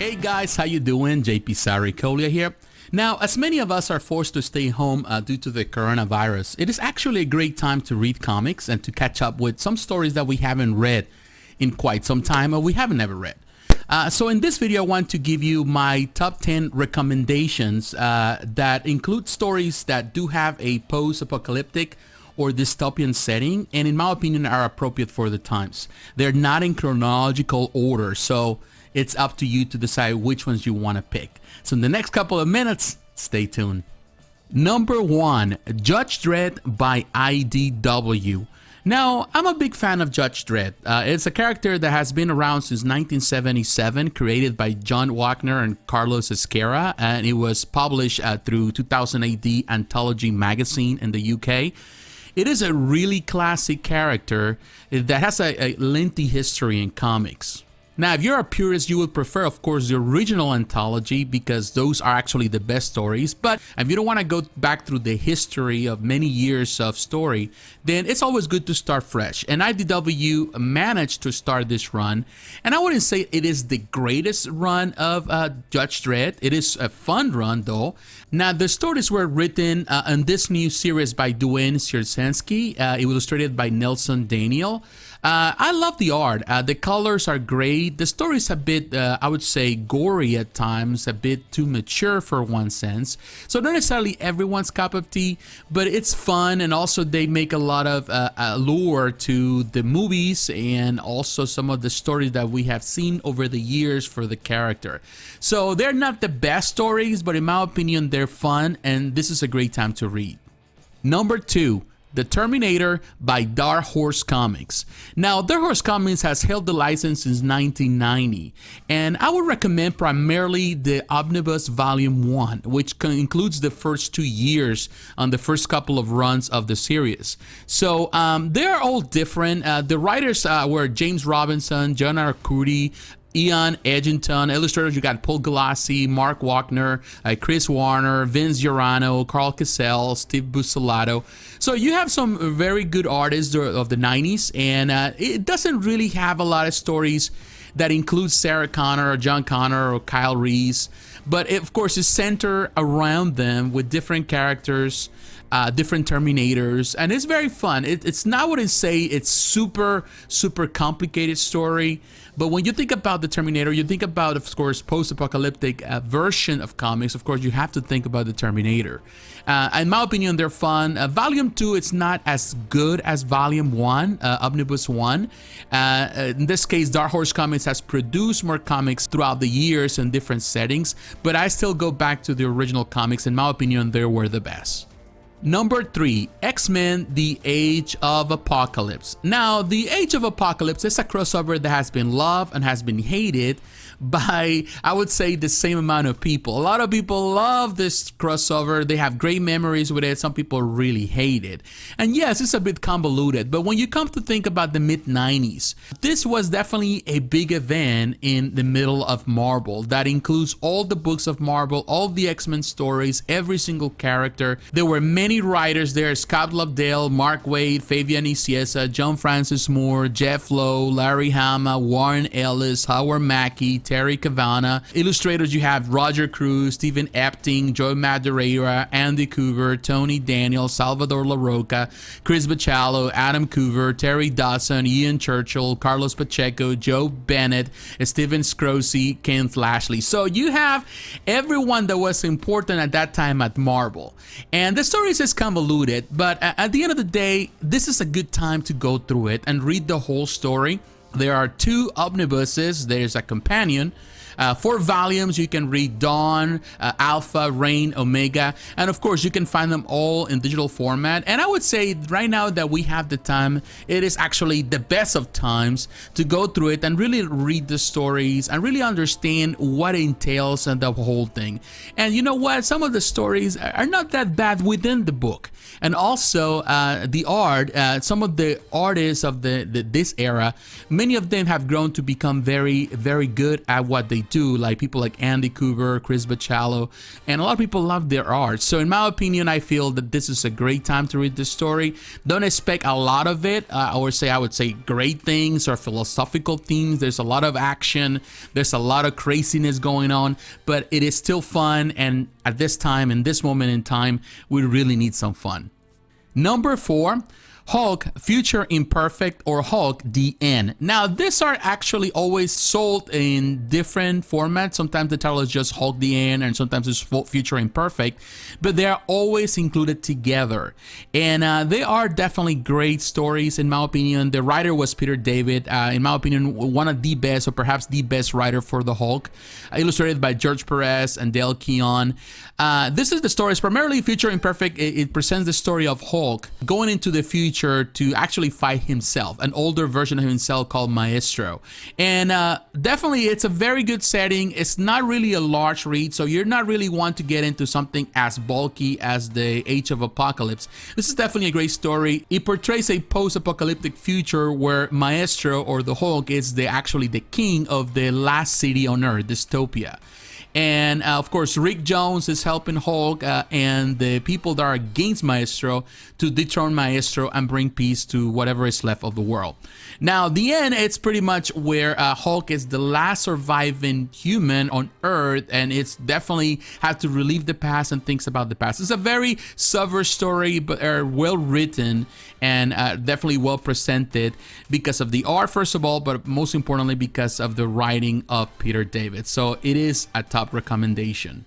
Hey guys, how you doing? jpsarrireviews here. Now, as many of us are forced to stay home due to the coronavirus, it is actually a great time to read comics and to catch up with some stories that we haven't read in quite some time or we haven't ever read. So in this video, I want to give you my top 10 recommendations that include stories that do have a post-apocalyptic or dystopian setting, and in my opinion are appropriate for the times. They're not in chronological order, so it's up to you to decide which ones you want to pick. So in the next couple of minutes, stay tuned. Number 1, Judge Dredd by IDW. Now, I'm a big fan of Judge Dredd. It's a character that has been around since 1977, created by John Wagner and Carlos Ezquerra, and it was published through 2000 AD Anthology magazine in the UK. It is a really classic character that has a lengthy history in comics. Now, if you're a purist, you would prefer, of course, the original anthology because those are actually the best stories. But if you don't want to go back through the history of many years of story, then it's always good to start fresh. And IDW managed to start this run. And I wouldn't say it is the greatest run of Judge Dredd. It is a fun run, though. Now, the stories were written in this new series by Duane Sierczewski, illustrated by Nelson Daniel. I love the art. The colors are great. The story is a bit, I would say, gory at times, a bit too mature for one sense. So not necessarily everyone's cup of tea, but it's fun, and also they make a lot of allure to the movies and also some of the stories that we have seen over the years for the character. So they're not the best stories, but in my opinion, they're fun, and this is a great time to read. Number 2. The Terminator by Dark Horse Comics. Now, Dark Horse Comics has held the license since 1990, and I would recommend primarily the Omnibus Volume 1, which includes the first 2 years on the first couple of runs of the series. So they're all different. The writers were James Robinson, John Arcudi, Ian Edgington. Illustrators, you got Paul Galassi, Mark Wagner, Chris Warner, Vince Giorano, Carl Cassell, Steve Buccellato. So you have some very good artists of the 90s, and it doesn't really have a lot of stories that include Sarah Connor or John Connor or Kyle Reese, but it, of course, is centered around them with different characters, different Terminators, and it's very fun. It's not what I say it's super complicated story, but when you think about the Terminator, you think about, of course, post-apocalyptic version of comics. Of course, you have to think about the Terminator. In my opinion, they're fun. Volume 2, it's not as good as Volume 1, Omnibus 1. In this case, Dark Horse Comics has produced more comics throughout the years in different settings, but I still go back to the original comics. In my opinion, they were the best. Number 3, X-Men: The Age of Apocalypse. Now, The Age of Apocalypse is a crossover that has been loved and has been hated by, I would say, the same amount of people. A lot of people love this crossover. They have great memories with it. Some people really hate it. And yes, it's a bit convoluted, but when you come to think about the mid-90s, this was definitely a big event in the middle of Marvel that includes all the books of Marvel, all the X-Men stories, every single character. There were many writers there: Scott Lobdell, Mark Waid, Fabian Nicieza, John Francis Moore, Jeff Lowe, Larry Hama, Warren Ellis, Howard Mackey, Terry Cavanagh. Illustrators, you have Roger Cruz, Stephen Epting, Joe Madureira, Andy Coover, Tony Daniel, Salvador LaRocca, Chris Bachalo, Adam Coover, Terry Dawson, Ian Churchill, Carlos Pacheco, Joe Bennett, Stephen Scrossi, Kent Lashley. So you have everyone that was important at that time at Marvel. And the story is convoluted, but at the end of the day, this is a good time to go through it and read the whole story. There are 2 omnibuses. There's a companion. 4 volumes. You can read Dawn, Alpha, Reign, Omega, and of course you can find them all in digital format. And I would say right now that we have the time, it is actually the best of times to go through it and really read the stories and really understand what it entails and the whole thing. And you know what? Some of the stories are not that bad within the book. And also the art, some of the artists of this era, many of them have grown to become very good at what they they do, like people like Andy Cooper, Chris Bachalo, and a lot of people love their art. So in my opinion, I feel that this is a great time to read this story. Don't expect a lot of it. I would say great things or philosophical themes. There's a lot of action. There's a lot of craziness going on, but it is still fun. And at this time, in this moment in time, we really need some fun. Number 4, Hulk Future Imperfect, or Hulk DN. Now, these are actually always sold in different formats. Sometimes the title is just Hulk DN, and sometimes it's Future Imperfect, but they are always included together. And they are definitely great stories, in my opinion. The writer was Peter David, in my opinion, one of the best, or perhaps the best writer for the Hulk, illustrated by George Perez and Dale Keown. This is the story. It's primarily Future Imperfect. It presents the story of Hulk going into the future to actually fight himself, an older version of himself called Maestro. And definitely it's a very good setting. It's not really a large read, so you're not really want to get into something as bulky as the Age of Apocalypse. This is definitely a great story. It portrays a post-apocalyptic future where Maestro, or the Hulk, is actually the king of the last city on Earth, Dystopia. And of course, Rick Jones is helping Hulk and the people that are against Maestro to dethrone Maestro and bring peace to whatever is left of the world. Now, the end, it's pretty much where Hulk is the last surviving human on Earth, and it's definitely have to relive the past and thinks about the past. It's a very subversive story, but well written and definitely well presented because of the art, first of all, but most importantly because of the writing of Peter David. So it is a top recommendation.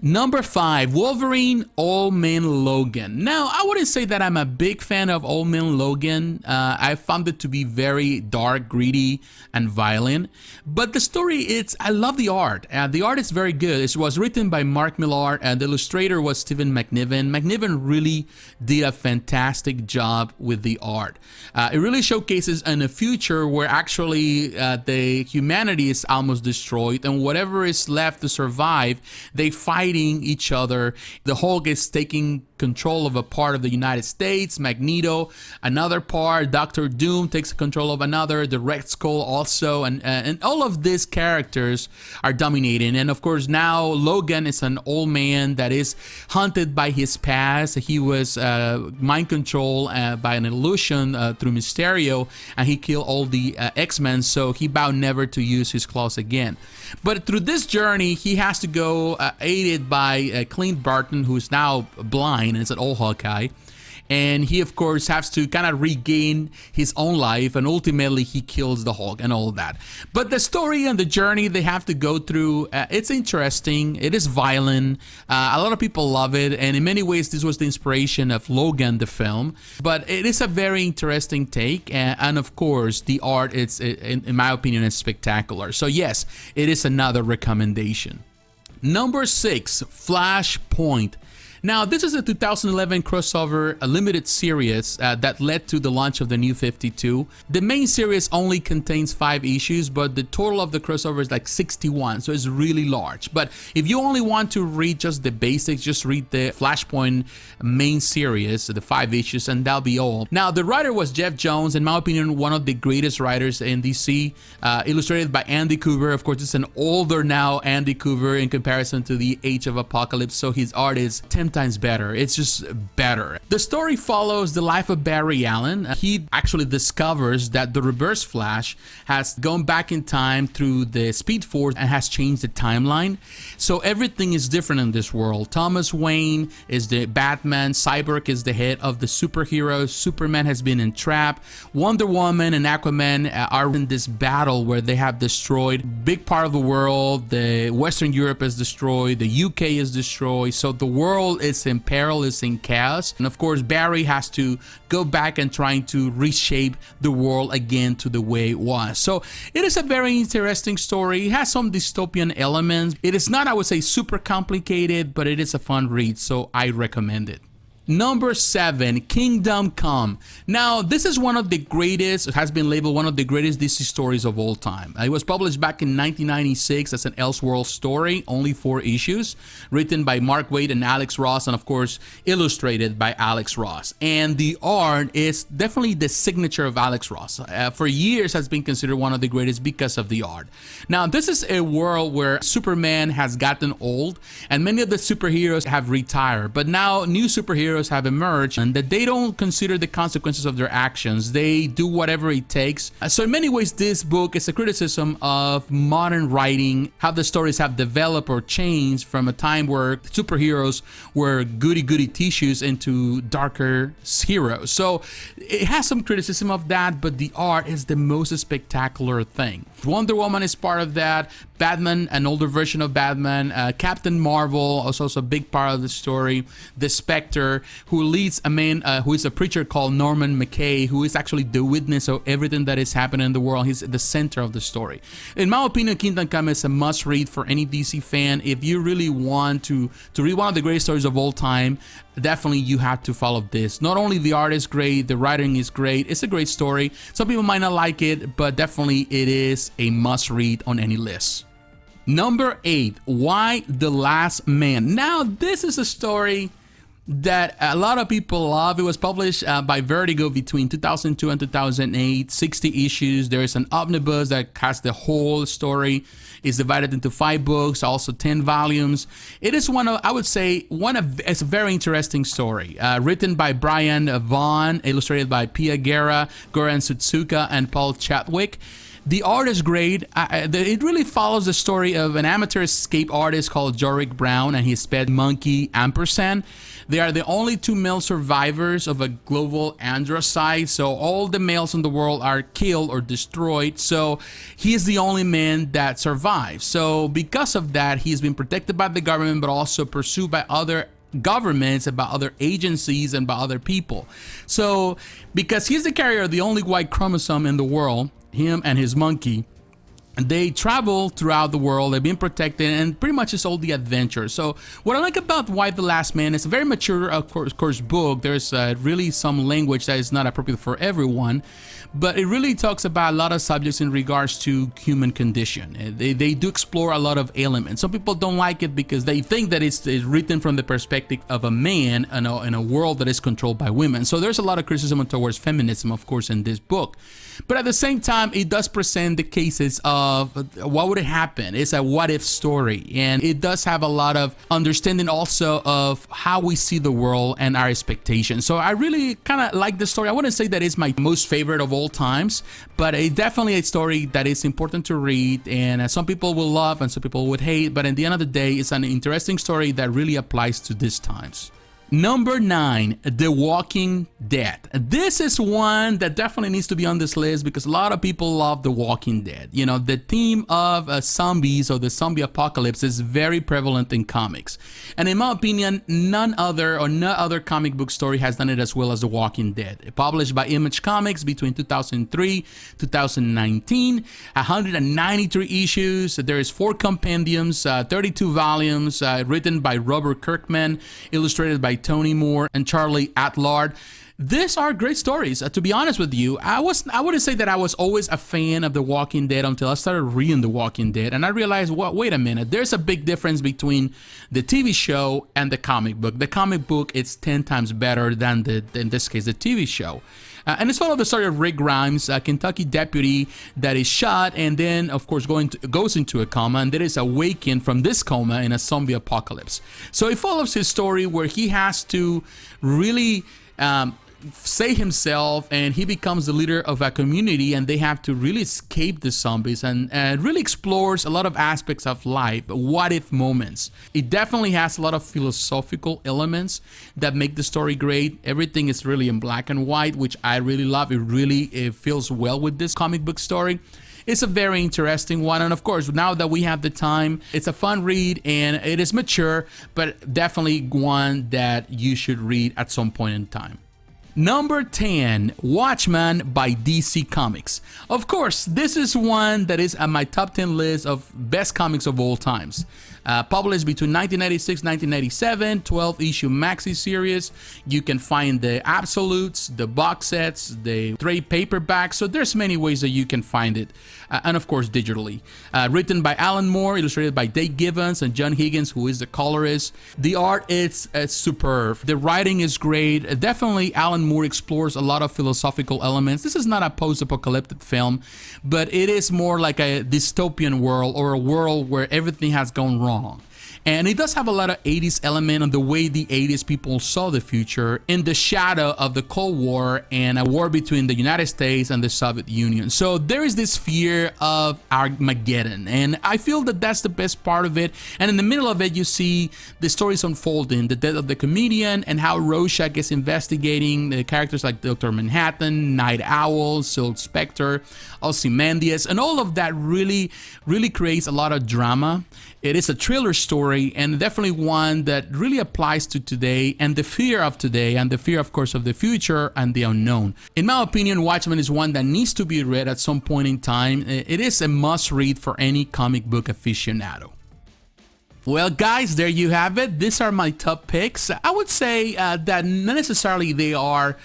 Number 5, Wolverine Old Man Logan. Now, I wouldn't say that I'm a big fan of Old Man Logan. I found it to be very dark, greedy, and violent. But the story, I love the art. The art is very good. It was written by Mark Millar, and the illustrator was Stephen McNiven. McNiven really did a fantastic job with the art. It really showcases in a future where actually the humanity is almost destroyed, and whatever is left to survive, they fight each other. The Hulk is taking control of a part of the United States, Magneto another part, Doctor Doom takes control of another, the Red Skull also, and all of these characters are dominating. And of course now Logan is an old man that is haunted by his past. He was mind controlled by an illusion through Mysterio, and he killed all the X-Men, so he vowed never to use his claws again. But through this journey he has to go aided by Clint Barton, who is now blind and it's an old Hawkeye, and he of course has to kind of regain his own life, and ultimately he kills the Hulk and all of that. But the story and the journey they have to go through, it's interesting. It is violent. A lot of people love it, and in many ways this was the inspiration of Logan the film. But it is a very interesting take, and of course the art, it's in my opinion, is spectacular. So yes, it is another recommendation. Number 6, Flashpoint. Now, this is a 2011 crossover, a limited series that led to the launch of the New 52. The main series only contains 5 issues, but the total of the crossover is like 61, so it's really large. But if you only want to read just the basics, just read the Flashpoint main series, the 5 issues, and that'll be all. Now, the writer was Jeff Jones, in my opinion, one of the greatest writers in DC, illustrated by Andy Cooper. Of course, it's an older now Andy Cooper in comparison to the Age of Apocalypse, so his art is 10 times better. It's just better. The story follows the life of Barry Allen. He actually discovers that the Reverse Flash has gone back in time through the Speed Force and has changed the timeline. So everything is different in this world. Thomas Wayne is the Batman, Cyborg is the head of the superheroes, Superman has been entrapped, Wonder Woman and Aquaman are in this battle where they have destroyed big part of the world. The Western Europe is destroyed, the UK is destroyed, so the world is in peril, is in chaos. And of course Barry has to go back and trying to reshape the world again to the way it was. So it is a very interesting story. It has some dystopian elements. It is not, I would say, super complicated, but it is a fun read, so I recommend it. Number 7, Kingdom Come. Now, this is one of the greatest, it has been labeled one of the greatest DC stories of all time. It was published back in 1996 as an Elseworld story, only 4 issues, written by Mark Waid and Alex Ross, and of course, illustrated by Alex Ross. And the art is definitely the signature of Alex Ross. For years has been considered one of the greatest because of the art. Now, this is a world where Superman has gotten old, and many of the superheroes have retired, but now new superheroes have emerged and that they don't consider the consequences of their actions. They do whatever it takes. So in many ways, this book is a criticism of modern writing, how the stories have developed or changed from a time where superheroes were goody-goody tissues into darker heroes. So it has some criticism of that, but the art is the most spectacular thing. Wonder Woman is part of that. Batman, an older version of Batman. Captain Marvel is also a big part of the story. The Spectre, who leads a man who is a preacher called Norman McKay, who is actually the witness of everything that is happening in the world. He's at the center of the story. In my opinion, Kingdom Come is a must-read for any DC fan. If you really want to read one of the greatest stories of all time, definitely you have to follow this. Not only the art is great, the writing is great. It's a great story. Some people might not like it, but definitely it is a must-read on any list. Number 8, Y: The Last Man. Now, this is a story that a lot of people love. It was published by Vertigo between 2002 and 2008, 60 issues. There is an omnibus that has the whole story. It's divided into 5 books, also 10 volumes. It is one of, I would say, it's a very interesting story. Written by Brian Vaughan, illustrated by Pia Guerra, Goran Sutsuka, and Paul Chadwick. The art is great. It really follows the story of an amateur escape artist called Jorik Brown and his pet monkey Ampersand. They are the only 2 male survivors of a global androcide, so all the males in the world are killed or destroyed, so he is the only man that survives. So because of that, he's been protected by the government, but also pursued by other governments, and by other agencies, and by other people. So because he's the carrier of the only white chromosome in the world, him and his monkey, they travel throughout the world. They've been protected, and pretty much it's all the adventure. So what I like about Y: The Last Man, it's a very mature, of course book. There's really some language that is not appropriate for everyone, but it really talks about a lot of subjects in regards to human condition. They do explore a lot of elements. Some people don't like it because they think that it's written from the perspective of a man in a world that is controlled by women. So there's a lot of criticism towards feminism, of course, in this book. But at the same time, it does present the cases of what would happen. It's a what-if story, and it does have a lot of understanding also of how we see the world and our expectations. So I really kind of like the story. I wouldn't say that it's my most favorite of all times, but it's definitely a story that is important to read, and some people will love and some people would hate, but at the end of the day, it's an interesting story that really applies to these times. Number 9, The Walking Dead. This is one that definitely needs to be on this list because a lot of people love The Walking Dead. You know, the theme of zombies or the zombie apocalypse is very prevalent in comics. And in my opinion, no other comic book story has done it as well as The Walking Dead. Published by Image Comics between 2003 2019, 193 issues. There is 4 compendiums, 32 volumes, written by Robert Kirkman, illustrated by Tony Moore and Charlie Adlard. These are great stories. To be honest with you, I wouldn't say that I was always a fan of The Walking Dead until I started reading The Walking Dead, and I realized, well, wait a minute, there's a big difference between the TV show and the comic book. The comic book is 10 times better than in this case, the TV show. And it's followed the story of Rick Grimes, a Kentucky deputy that is shot and then, of course, goes into a coma and then is awakened from this coma in a zombie apocalypse. So it follows his story where he has to really save himself, and he becomes the leader of a community, and they have to really escape the zombies, and really explores a lot of aspects of life, what if moments. It definitely has a lot of philosophical elements that make the story great. Everything is really in black and white, which I really love. It feels well with this comic book story. It's a very interesting one, and of course, now that we have the time, it's a fun read, and it is mature, but definitely one that you should read at some point in time. Number 10, Watchmen by DC Comics. Of course, this is one that is on my top 10 list of best comics of all times. Published between 1996 and 1997, 12-issue maxi series. You can find the absolutes, the box sets, the trade paperbacks, so there's many ways that you can find it. And of course digitally. Written by Alan Moore, illustrated by Dave Gibbons and John Higgins, who is the colorist. The art is superb. The writing is great. Definitely Alan Moore explores a lot of philosophical elements. This is not a post-apocalyptic film, but it is more like a dystopian world, or a world where everything has gone wrong. And it does have a lot of 80s element on the way the 80s people saw the future in the shadow of the Cold War and a war between the United States and the Soviet Union. So there is this fear of Armageddon, and I feel that that's the best part of it. And in the middle of it, you see the stories unfolding, the death of the comedian and how Rorschach is investigating the characters like Dr. Manhattan, Night Owl, Silk Spectre, Ozymandias, and all of that really creates a lot of drama. It is a thriller story, and definitely one that really applies to today and the fear of today, and the fear, of course, of the future and the unknown. In my opinion, Watchmen is one that needs to be read at some point in time. It is a must-read for any comic book aficionado. Well, guys, there you have it. These are my top picks. I would say that not necessarily they are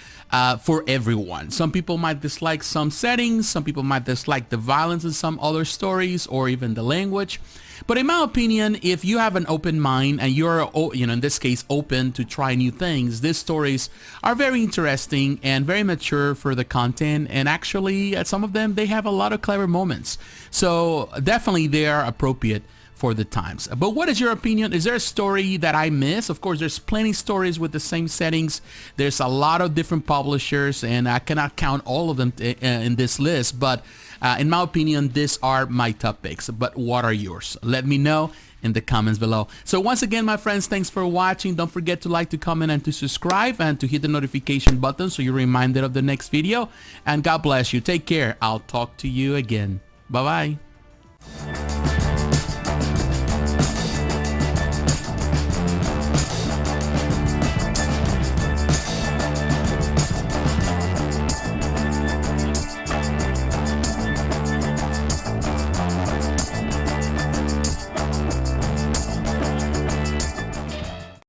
for everyone. Some people might dislike some settings, some people might dislike the violence in some other stories, or even the language. But in my opinion, if you have an open mind and you're, in this case, open to try new things, these stories are very interesting and very mature for the content. And actually, some of them, they have a lot of clever moments. So definitely they are appropriate for the times. But what is your opinion? Is there a story that I miss? Of course, there's plenty stories with the same settings. There's a lot of different publishers, and I cannot count all of them in this list. But in my opinion, these are my top picks. But what are yours? Let me know in the comments below. So once again, my friends, thanks for watching. Don't forget to like, to comment, and to subscribe, and to hit the notification button so you're reminded of the next video. And God bless you. Take care. I'll talk to you again. Bye-bye.